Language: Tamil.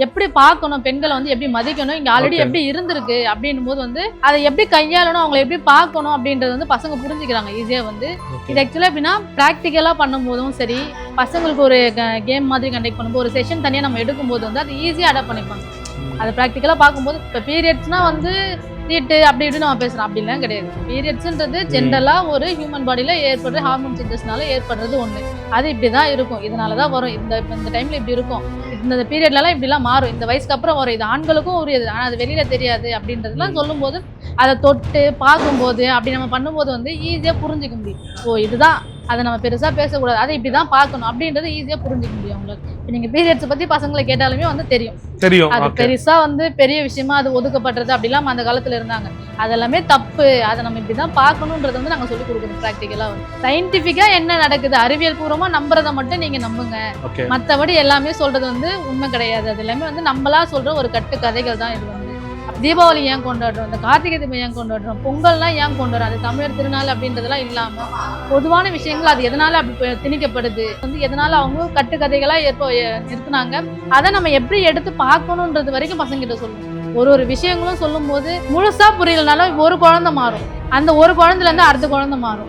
எப்படி பார்க்கணும், பெண்களை வந்து எப்படி மதிக்கணும், இங்க ஆல்ரெடி எப்படி இருந்திருக்கு அப்படின்னும் போது வந்து அதை எப்படி கையாளணும், அவங்களை எப்படி பார்க்கணும் அப்படின்றது வந்து பசங்க புரிஞ்சுக்கிறாங்க ஈஸியா வந்து. இது ஆக்சுவலா எப்படின்னா பிராக்டிக்கலா பண்ணும் போதும் சரி, பசங்களுக்கு ஒரு கேம் மாதிரி கண்டக்ட் பண்ணும்போது ஒரு செஷன் தனியா நம்ம எடுக்கும்போது வந்து அது ஈஸியா அடாப்ட் பண்ணிப்பாங்க. அதை ப்ராக்டிக்கலா பார்க்கும்போது இப்போ பீரியட்ஸ்னா வந்து தீட்டு அப்படி இப்படி நம்ம பேசுறோம், அப்படிலாம் கிடையாது. பீரியட்ஸ்ன்றது ஜென்ரலா ஒரு ஹியூமன் பாடியில ஏற்படுற ஹார்மோன் சேஞ்சஸ்னால ஏற்படுறது ஒண்ணு. அது இப்படிதான் இருக்கும், இதனாலதான் வரும், இந்த டைம்ல இப்படி இருக்கும், இந்த பீரியட்லாம் இப்படிலாம் மாறும், இந்த வயசுக்கு அப்புறம் வரும், இது ஆண்களுக்கும் உரியது, ஆனா அது வெளியில தெரியாது அப்படின்றதுலாம் சொல்லும் போது அதை தொட்டு பார்க்கும்போது அப்படி நம்ம பண்ணும்போது வந்து ஈஸியா புரிஞ்சுக்க முடியும். ஓ இதுதான், அதை நம்ம பெருசா பேசக்கூடாது, அதை இப்படிதான் பார்க்கணும் அப்படின்றது ஈஸியா புரிஞ்சுக்க முடியும் உங்களுக்கு. நீங்க பீரியட்ஸ் பத்தி பசங்களை கேட்டாலுமே வந்து தெரியும். அது பெருசா வந்து பெரிய விஷயமா அது ஒதுக்கப்பட்டது அப்படிலாம் அந்த காலத்துல இருந்தாங்க. அதெல்லாமே தப்பு, அதை நம்ம இப்படிதான் பார்க்கணும்ன்றத வந்து நாங்க சொல்லிக் கொடுக்குறோம் ப்ராக்டிக்கலா. சயின்டிபிக்கா என்ன நடக்குது, அறிவியல் பூர்வமா நம்புறதை மட்டும் நீங்க நம்புங்க, மற்றபடி எல்லாமே சொல்றது வந்து உண்மை கிடையாது. அது எல்லாமே வந்து நம்மளா சொல்ற ஒரு கட்டு கதைகள் தான். இது வந்து தீபாவளி ஏன் கொண்டாடுறோம், இந்த கார்த்திகை தீபம் ஏன் கொண்டாடுறோம், பொங்கல்லாம் ஏன் கொண்டாடுறோம், அது தமிழர் திருநாள் அப்படின்றதெல்லாம் இல்லாம பொதுவான விஷயங்கள் அது எதனால அப்படி திணிக்கப்படுது வந்து, எதனால அவங்க கட்டுக்கதைகளா நிறுத்தினாங்க, அதை நம்ம எப்படி எடுத்து பார்க்கணுன்றது வரைக்கும் பசங்க கிட்ட சொல்லணும். ஒரு விஷயங்களும் சொல்லும் போது முழுசா புரியலனாலும் ஒரு குழந்தை மாறும், அந்த ஒரு குழந்தைல இருந்து அடுத்த குழந்தை மாறும்.